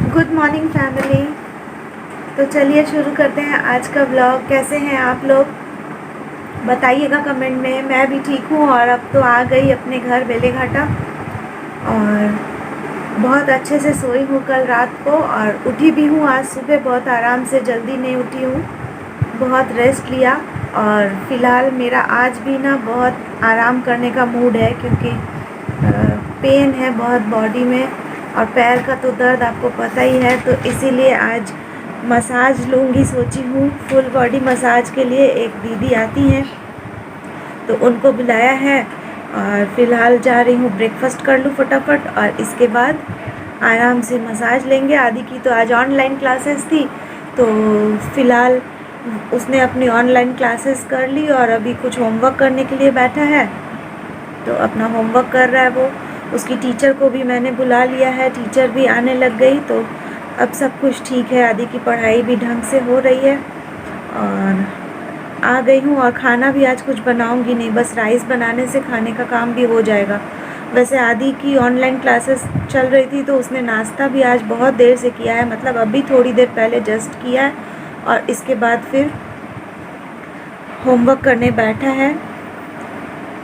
Good morning family. तो चलिए शुरू करते हैं आज का ब्लॉग। कैसे हैं आप लोग, बताइएगा कमेंट में। मैं भी ठीक हूँ और अब तो आ गई अपने घर बेलेघाटा और बहुत अच्छे से सोई हूँ कल रात को और उठी भी हूँ आज सुबह बहुत आराम से, जल्दी नहीं उठी हूँ, बहुत रेस्ट लिया। और फ़िलहाल मेरा आज भी ना बहुत आराम करने का मूड है क्योंकि पेन है बहुत बॉडी में और पैर का तो दर्द आपको पता ही है, तो इसीलिए आज मसाज लूँगी सोची हूँ। फुल बॉडी मसाज के लिए एक दीदी आती हैं तो उनको बुलाया है और फ़िलहाल जा रही हूँ ब्रेकफास्ट कर लूँ फटाफट और इसके बाद आराम से मसाज लेंगे। आदि की तो आज ऑनलाइन क्लासेस थी तो फ़िलहाल उसने अपनी ऑनलाइन क्लासेस कर ली और अभी कुछ होमवर्क करने के लिए बैठा है, तो अपना होमवर्क कर रहा है वो। उसकी टीचर को भी मैंने बुला लिया है, टीचर भी आने लग गई, तो अब सब कुछ ठीक है। आदि की पढ़ाई भी ढंग से हो रही है और आ गई हूँ। और खाना भी आज कुछ बनाऊँगी नहीं, बस राइस बनाने से खाने का काम भी हो जाएगा। वैसे आदि की ऑनलाइन क्लासेस चल रही थी तो उसने नाश्ता भी आज बहुत देर से किया है, मतलब अभी थोड़ी देर पहले जस्ट किया है और इसके बाद फिर होमवर्क करने बैठा है।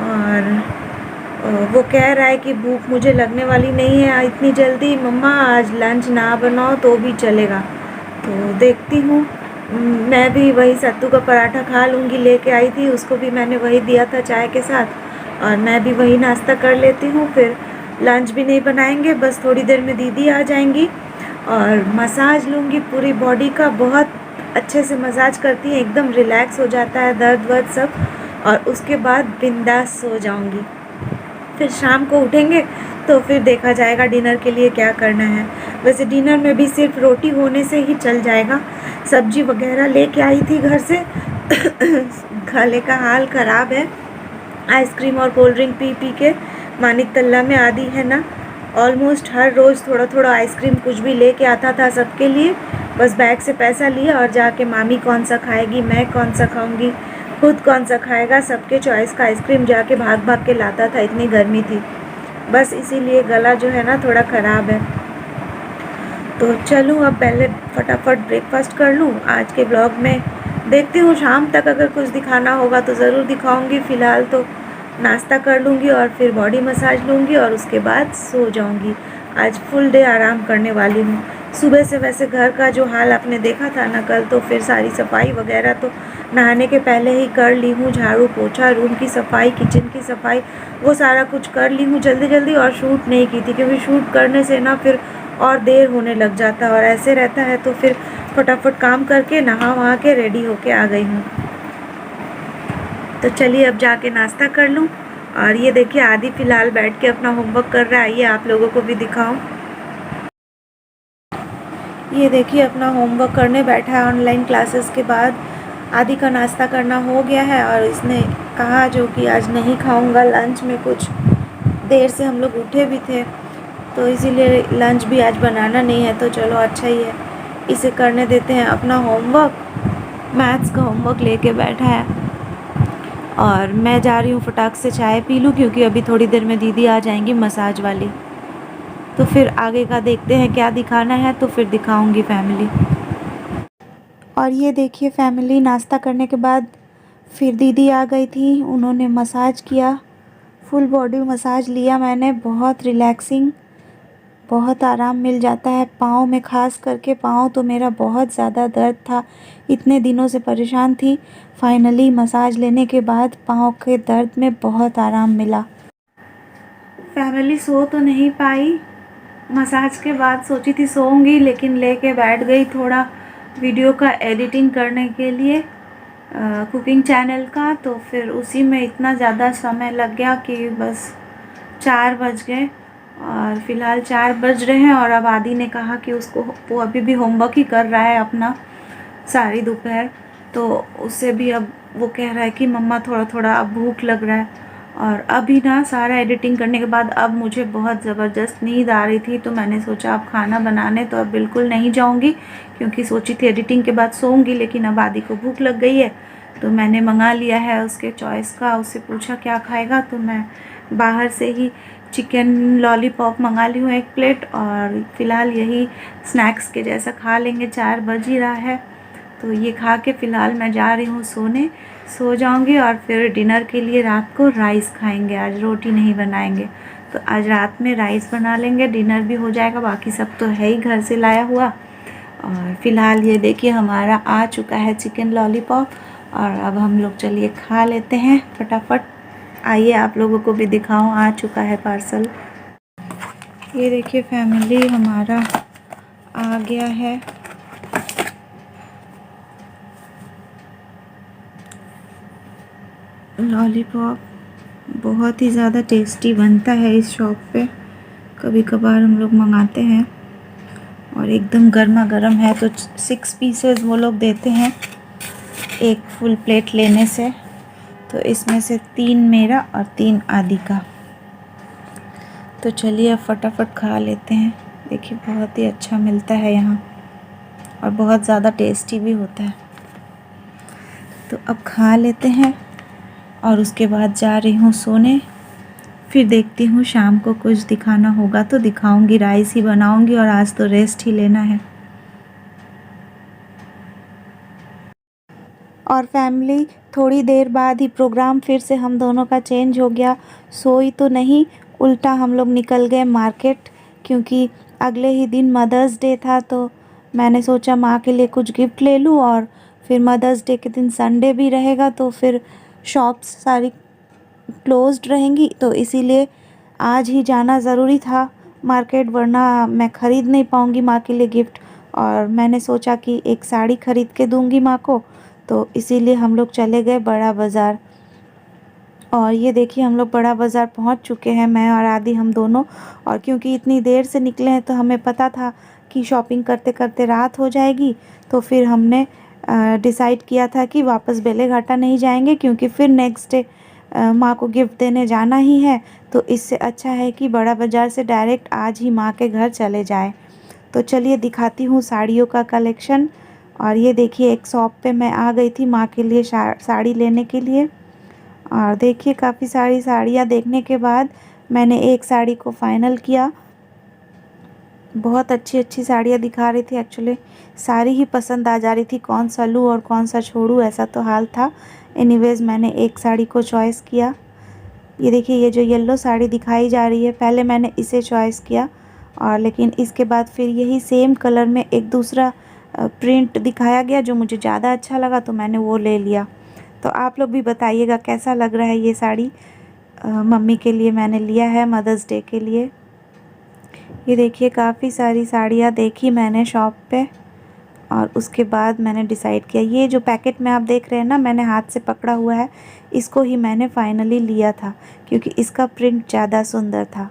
और वो कह रहा है कि भूख मुझे लगने वाली नहीं है इतनी जल्दी, मम्मा आज लंच ना बनाओ तो भी चलेगा। तो देखती हूँ, मैं भी वही सत्तू का पराठा खा लूँगी, लेके आई थी, उसको भी मैंने वही दिया था चाय के साथ और मैं भी वही नाश्ता कर लेती हूँ। फिर लंच भी नहीं बनाएंगे, बस थोड़ी देर में दीदी आ जाएंगी और मसाज लूँगी पूरी बॉडी का। बहुत अच्छे से मसाज करती हैं, एकदम रिलैक्स हो जाता है दर्द वर्द सब, और उसके बाद बिंदास सो जाऊँगी। फिर शाम को उठेंगे तो फिर देखा जाएगा डिनर के लिए क्या करना है। वैसे डिनर में भी सिर्फ रोटी होने से ही चल जाएगा, सब्जी वगैरह लेके आई थी घर से गले का हाल ख़राब है, आइसक्रीम और कोल्ड ड्रिंक पी पी के। मानिक तल्ला में आदि है ना, ऑलमोस्ट हर रोज़ थोड़ा थोड़ा आइसक्रीम कुछ भी लेके आता था सबके लिए, बस बैग से पैसा लिया और जाके मामी कौन सा खाएगी, मैं कौन सा खाऊंगी, खुद कौन सा खाएगा, सबके चॉइस का आइसक्रीम जाके भाग भाग के लाता था, इतनी गर्मी थी। बस इसीलिए गला जो है ना थोड़ा ख़राब है। तो चलूँ अब पहले फटाफट ब्रेकफास्ट कर लूँ। आज के ब्लॉग में देखती हूँ शाम तक अगर कुछ दिखाना होगा तो ज़रूर दिखाऊंगी, फ़िलहाल तो नाश्ता कर लूँगी और फिर बॉडी मसाज लूँगी और उसके बाद सो जाऊँगी। आज फुल डे आराम करने वाली हूँ। सुबह से वैसे घर का जो हाल आपने देखा था ना कल, तो फिर सारी सफाई वगैरह तो नहाने के पहले ही कर ली हूँ, झाड़ू पोछा, रूम की सफाई, किचन की सफाई, वो सारा कुछ कर ली हूँ जल्दी जल्दी। और शूट नहीं की थी क्योंकि शूट करने से ना फिर और देर होने लग जाता है और ऐसे रहता है, तो फिर फटाफट काम करके नहा वहा के रेडी होके आ गई हूँ। तो चलिए अब जाके नाश्ता कर लूँ। और ये देखिए आदि फ़िलहाल बैठ के अपना होमवर्क कर रहा है, ये आप लोगों को भी दिखाऊं। ये देखिए अपना होमवर्क करने बैठा है ऑनलाइन क्लासेस के बाद। आदि का नाश्ता करना हो गया है और इसने कहा जो कि आज नहीं खाऊंगा लंच में, कुछ देर से हम लोग उठे भी थे तो इसीलिए लंच भी आज बनाना नहीं है, तो चलो अच्छा ही है, इसे करने देते हैं अपना होमवर्क। मैथ्स का होमवर्क लेके बैठा है और मैं जा रही हूँ फटाक से चाय पी लूँ क्योंकि अभी थोड़ी देर में दीदी आ जाएंगी मसाज वाली, तो फिर आगे का देखते हैं क्या दिखाना है, तो फिर दिखाऊंगी फैमिली। और ये देखिए फैमिली, नाश्ता करने के बाद फिर दीदी आ गई थी, उन्होंने मसाज किया, फुल बॉडी मसाज लिया मैंने। बहुत रिलैक्सिंग, बहुत आराम मिल जाता है पाँव में, ख़ास करके पाँव तो मेरा बहुत ज़्यादा दर्द था, इतने दिनों से परेशान थी। फाइनली मसाज लेने के बाद पाँव के दर्द में बहुत आराम मिला। फैमिली सो तो नहीं पाई, मसाज के बाद सोची थी सोऊंगी, लेकिन लेके बैठ गई थोड़ा वीडियो का एडिटिंग करने के लिए कुकिंग चैनल का, तो फिर उसी में इतना ज़्यादा समय लग गया कि बस 4 बज गए। और फ़िलहाल 4 बज रहे हैं और अब आदि ने कहा कि उसको, वो अभी भी होमवर्क ही कर रहा है अपना सारी दोपहर, तो उससे भी अब वो कह रहा है कि मम्मा थोड़ा थोड़ा अब भूख लग रहा है। और अभी ना सारा एडिटिंग करने के बाद अब मुझे बहुत ज़बरदस्त नींद आ रही थी, तो मैंने सोचा अब खाना बनाने तो अब बिल्कुल नहीं जाऊंगी क्योंकि सोची थी एडिटिंग के बाद सोऊंगी, लेकिन अब आदि को भूख लग गई है तो मैंने मंगा लिया है उसके चॉइस का। उससे पूछा क्या खाएगा, तो मैं बाहर से ही चिकन लॉलीपॉप मंगा ली हूँ 1 प्लेट, और फ़िलहाल यही स्नैक्स के जैसा खा लेंगे, 4 बज ही रहा है। तो ये खा के फ़िलहाल मैं जा रही हूँ सोने, सो जाऊँगी और फिर डिनर के लिए रात को राइस खाएंगे। आज रोटी नहीं बनाएंगे, तो आज रात में राइस बना लेंगे, डिनर भी हो जाएगा। बाकी सब तो है ही घर से लाया हुआ। और फ़िलहाल ये देखिए हमारा आ चुका है चिकन लॉलीपॉप, और अब हम लोग चलिए खा लेते हैं फटाफट। आइए आप लोगों को भी दिखाऊं, आ चुका है पार्सल। ये देखिए फैमिली, हमारा आ गया है। लॉलीपॉप बहुत ही ज़्यादा टेस्टी बनता है इस शॉप पे, कभी कभार हम लोग मंगाते हैं, और एकदम गर्मा गर्म है। तो 6 पीसेस वो लोग देते हैं एक फुल प्लेट लेने से, तो इसमें से 3 मेरा और 3 आदि का। तो चलिए अब फटाफट खा लेते हैं। देखिए बहुत ही अच्छा मिलता है यहाँ, और बहुत ज़्यादा टेस्टी भी होता है। तो अब खा लेते हैं, और उसके बाद जा रही हूँ सोने। फिर देखती हूँ शाम को कुछ दिखाना होगा तो दिखाऊंगी, राइस ही बनाऊंगी, और आज तो रेस्ट ही लेना है। और फैमिली, थोड़ी देर बाद ही प्रोग्राम फिर से हम दोनों का चेंज हो गया। सोई तो नहीं, उल्टा हम लोग निकल गए मार्केट, क्योंकि अगले ही दिन मदर्स डे था। तो मैंने सोचा माँ के लिए कुछ गिफ्ट ले लूँ, और फिर मदर्स डे के दिन संडे भी रहेगा, तो फिर शॉप्स सारी क्लोज्ड रहेंगी। तो इसीलिए आज ही जाना ज़रूरी था मार्केट, वरना मैं ख़रीद नहीं पाऊँगी माँ के लिए गिफ्ट। और मैंने सोचा कि एक साड़ी ख़रीद के दूँगी माँ को, तो इसीलिए हम लोग चले गए बड़ा बाज़ार। और ये देखिए हम लोग बड़ा बाज़ार पहुंच चुके हैं, मैं और आदि हम दोनों। और क्योंकि इतनी देर से निकले हैं तो हमें पता था कि शॉपिंग करते करते रात हो जाएगी, तो फिर हमने डिसाइड किया था कि वापस बेलेघाटा नहीं जाएंगे, क्योंकि फिर नेक्स्ट डे माँ को गिफ्ट देने जाना ही है। तो इससे अच्छा है कि बड़ा बाज़ार से डायरेक्ट आज ही माँ के घर चले जाए। तो चलिए दिखाती हूँ साड़ियों का कलेक्शन। और ये देखिए एक शॉप पे मैं आ गई थी माँ के लिए साड़ी लेने के लिए। और देखिए काफ़ी सारी साड़ियाँ देखने के बाद मैंने एक साड़ी को फाइनल किया। बहुत अच्छी अच्छी साड़ियाँ दिखा रही थी, एक्चुअली सारी ही पसंद आ जा रही थी, कौन सा लूँ और कौन सा छोड़ूँ ऐसा तो हाल था। एनीवेज़ मैंने एक साड़ी को चॉइस किया। ये देखिए ये जो येलो साड़ी दिखाई जा रही है, पहले मैंने इसे चॉइस किया, और लेकिन इसके बाद फिर यही सेम कलर में एक दूसरा प्रिंट दिखाया गया जो मुझे ज़्यादा अच्छा लगा, तो मैंने वो ले लिया। तो आप लोग भी बताइएगा कैसा लग रहा है ये साड़ी। मम्मी के लिए मैंने लिया है मदर्स डे के लिए। ये देखिए काफ़ी सारी साड़ियाँ देखी मैंने शॉप पे, और उसके बाद मैंने डिसाइड किया। ये जो पैकेट में आप देख रहे हैं ना, मैंने हाथ से पकड़ा हुआ है, इसको ही मैंने फाइनली लिया था, क्योंकि इसका प्रिंट ज़्यादा सुंदर था।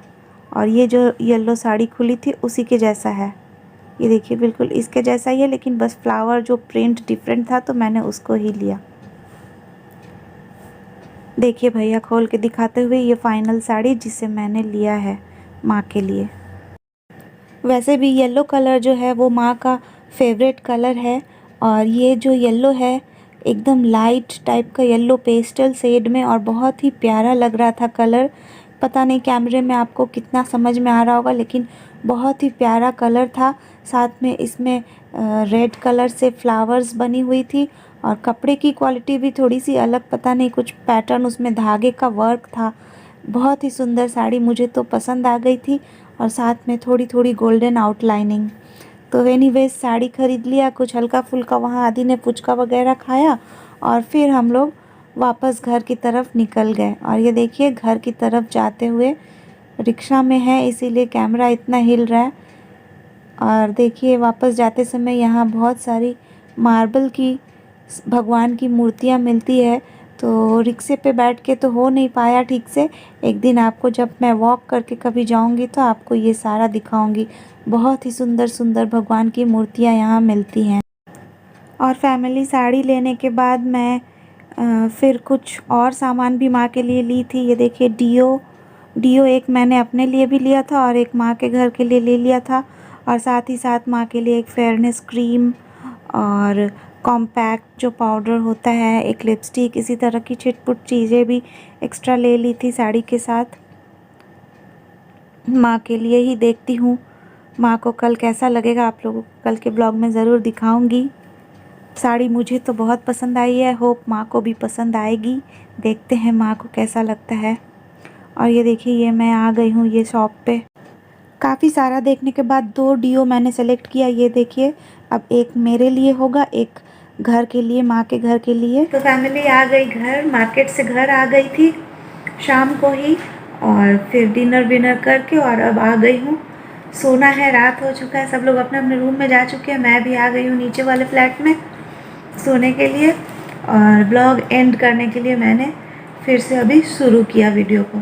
और ये जो येलो साड़ी खुली थी उसी के जैसा है। ये देखिए बिल्कुल इसके जैसा ही है, लेकिन बस फ्लावर जो प्रिंट डिफरेंट था, तो मैंने उसको ही लिया। देखिए भैया खोल के दिखाते हुए, ये फाइनल साड़ी जिसे मैंने लिया है माँ के लिए। वैसे भी येलो कलर जो है वो माँ का फेवरेट कलर है, और ये जो येलो है एकदम लाइट टाइप का येलो पेस्टल शेड में, और बहुत ही प्यारा लग रहा था कलर। पता नहीं कैमरे में आपको कितना समझ में आ रहा होगा, लेकिन बहुत ही प्यारा कलर था। साथ में इसमें रेड कलर से फ्लावर्स बनी हुई थी, और कपड़े की क्वालिटी भी थोड़ी सी अलग, पता नहीं कुछ पैटर्न उसमें धागे का वर्क था। बहुत ही सुंदर साड़ी, मुझे तो पसंद आ गई थी, और साथ में थोड़ी थोड़ी गोल्डन आउटलाइनिंग। तो एनीवेज साड़ी ख़रीद लिया, कुछ हल्का फुल्का वहाँ आदि ने पुचका वगैरह खाया, और फिर हम लोग वापस घर की तरफ निकल गए। और ये देखिए घर की तरफ जाते हुए, रिक्शा में है इसीलिए कैमरा इतना हिल रहा है। और देखिए वापस जाते समय यहाँ बहुत सारी मार्बल की भगवान की मूर्तियाँ मिलती है, तो रिक्शे पे बैठ के तो हो नहीं पाया ठीक से। एक दिन आपको जब मैं वॉक करके कभी जाऊंगी तो आपको ये सारा दिखाऊंगी। बहुत ही सुंदर सुंदर भगवान की मूर्तियाँ यहाँ मिलती हैं। और फैमिली, साड़ी लेने के बाद मैं फिर कुछ और सामान भी माँ के लिए ली थी। ये देखिए डीओ एक मैंने अपने लिए भी लिया था, और एक माँ के घर के लिए ले लिया था। और साथ ही साथ माँ के लिए एक फेयरनेस क्रीम, और कॉम्पैक्ट जो पाउडर होता है, एक लिपस्टिक, इसी तरह की छिटपुट चीज़ें भी एक्स्ट्रा ले ली थी साड़ी के साथ। माँ के लिए ही देखती हूँ। माँ को कल कैसा लगेगा आप लोगों को कल के ब्लॉग में ज़रूर दिखाऊंगी। साड़ी मुझे तो बहुत पसंद आई है, होप माँ को भी पसंद आएगी। देखते हैं माँ को कैसा लगता है। और ये देखिए, ये मैं आ गई हूँ ये शॉप पे। काफ़ी सारा देखने के बाद 2 डियो मैंने सेलेक्ट किया। ये देखिए, अब एक मेरे लिए होगा, एक घर के लिए, माँ के घर के लिए। तो फैमिली आ गई घर, मार्केट से घर आ गई थी शाम को ही, और फिर डिनर विनर करके और अब आ गई हूँ। सोना है, रात हो चुका है, सब लोग अपने अपने रूम में जा चुके हैं। मैं भी आ गई हूँ नीचे वाले फ्लैट में सोने के लिए। और ब्लॉग एंड करने के लिए मैंने फिर से अभी शुरू किया वीडियो को।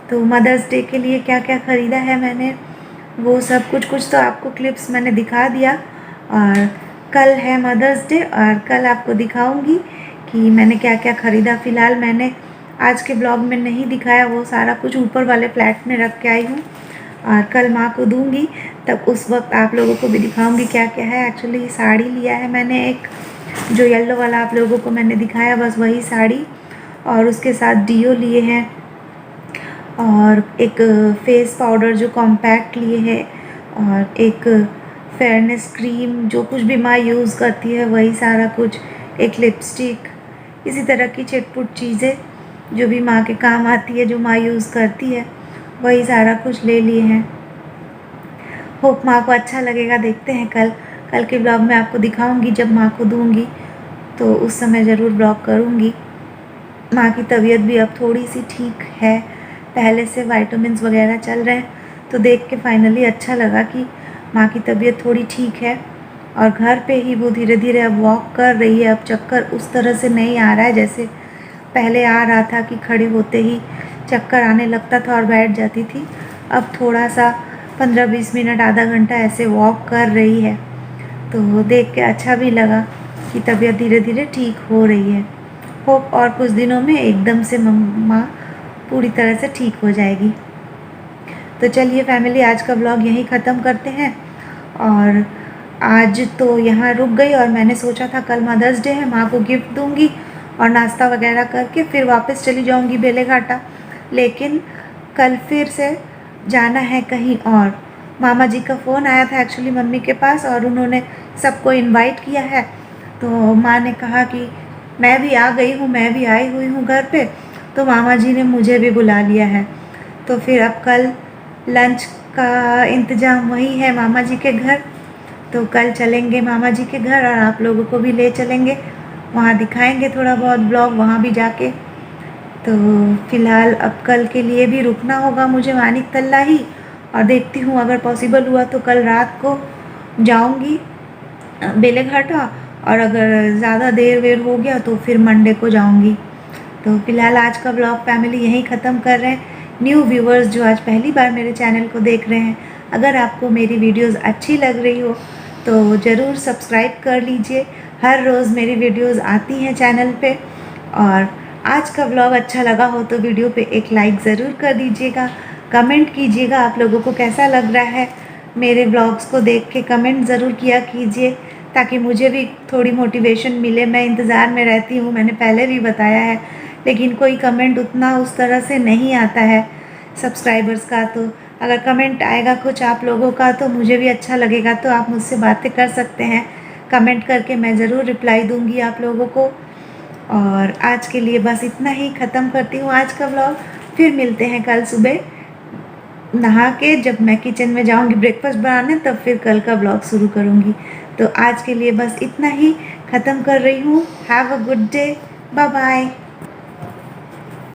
तो मदर्स डे के लिए क्या क्या ख़रीदा है मैंने, वो सब कुछ तो आपको क्लिप्स मैंने दिखा दिया। और कल है मदर्स डे, और कल आपको दिखाऊंगी कि मैंने क्या क्या ख़रीदा। फ़िलहाल मैंने आज के ब्लॉग में नहीं दिखाया, वो सारा कुछ ऊपर वाले फ्लैट में रख के आई हूँ। और कल माँ को दूँगी, तब उस वक्त आप लोगों को भी दिखाऊंगी क्या क्या है। एक्चुअली साड़ी लिया है मैंने एक, जो येलो वाला आप लोगों को मैंने दिखाया, बस वही साड़ी। और उसके साथ डियो लिए हैं, और एक फेस पाउडर जो कॉम्पैक्ट लिए हैं, और एक फेयरनेस क्रीम, जो कुछ भी माँ यूज़ करती है वही सारा कुछ, एक लिपस्टिक, इसी तरह की चिटपुट चीज़ें जो भी माँ के काम आती है, जो माँ यूज़ करती है, वही सारा कुछ ले लिए हैं। होप माँ को अच्छा लगेगा। देखते हैं कल के ब्लॉग में आपको दिखाऊंगी। जब माँ को दूंगी तो उस समय ज़रूर ब्लॉग करूंगी। माँ की तबीयत भी अब थोड़ी सी ठीक है, पहले से विटामिन्स वगैरह चल रहे हैं, तो देख के फाइनली अच्छा लगा कि माँ की तबीयत थोड़ी ठीक है। और घर पे ही वो धीरे धीरे अब वॉक कर रही है। अब चक्कर उस तरह से नहीं आ रहा है जैसे पहले आ रहा था कि खड़े होते ही चक्कर आने लगता था और बैठ जाती थी। अब थोड़ा सा 15-20 मिनट, आधा घंटा ऐसे वॉक कर रही है, तो देख के अच्छा भी लगा कि तबीयत धीरे धीरे ठीक हो रही है। होप और कुछ दिनों में एकदम से मम्मा पूरी तरह से ठीक हो जाएगी। तो चलिए फैमिली, आज का ब्लॉग यहीं ख़त्म करते हैं। और आज तो यहाँ रुक गई, और मैंने सोचा था कल मदर्स डे है, माँ को गिफ्ट दूँगी और नाश्ता वगैरह करके फिर वापस चली जाऊँगी बेलेघाटा। लेकिन कल फिर से जाना है कहीं और। मामा जी का फ़ोन आया था एक्चुअली मम्मी के पास, और उन्होंने सबको इनवाइट किया है। तो माँ ने कहा कि मैं भी आ गई हूँ, मैं भी आई हुई हूँ घर पे, तो मामा जी ने मुझे भी बुला लिया है। तो फिर अब कल लंच का इंतज़ाम वही है मामा जी के घर। तो कल चलेंगे मामा जी के घर, और आप लोगों को भी ले चलेंगे, वहाँ दिखाएंगे थोड़ा बहुत ब्लॉग वहाँ भी जाके। तो फ़िलहाल अब कल के लिए भी रुकना होगा मुझे मानिक तल्ला ही, और देखती हूँ अगर पॉसिबल हुआ तो कल रात को जाऊँगी बेलेघाटा, और अगर ज़्यादा देर वेर हो गया तो फिर मंडे को जाऊँगी। तो फ़िलहाल आज का ब्लॉग फैमिली यहीं ख़त्म कर रहे हैं। न्यू व्यूवर्स जो आज पहली बार मेरे चैनल को देख रहे हैं, अगर आपको मेरी वीडियोस अच्छी लग रही हो तो ज़रूर सब्सक्राइब कर लीजिए। हर रोज़ मेरी वीडियोस आती हैं चैनल पे। और आज का ब्लॉग अच्छा लगा हो तो वीडियो पे एक लाइक ज़रूर कर दीजिएगा। कमेंट कीजिएगा आप लोगों को कैसा लग रहा है। मेरे ब्लॉग्स को देख के कमेंट ज़रूर किया कीजिए, ताकि मुझे भी थोड़ी मोटिवेशन मिले। मैं इंतज़ार में रहती हूँ, मैंने पहले भी बताया है, लेकिन कोई कमेंट उतना उस तरह से नहीं आता है सब्सक्राइबर्स का। तो अगर कमेंट आएगा कुछ आप लोगों का तो मुझे भी अच्छा लगेगा। तो आप मुझसे बातें कर सकते हैं कमेंट करके, मैं ज़रूर रिप्लाई दूँगी आप लोगों को। और आज के लिए बस इतना ही, ख़त्म करती हूँ आज का ब्लॉग। फिर मिलते हैं कल सुबह नहा के, जब मैं किचन में जाऊँगी ब्रेकफास्ट बनाने, तब फिर कल का ब्लॉग शुरू करूँगी। तो आज के लिए बस इतना ही, ख़त्म कर रही हूँ। Have a good day, bye bye.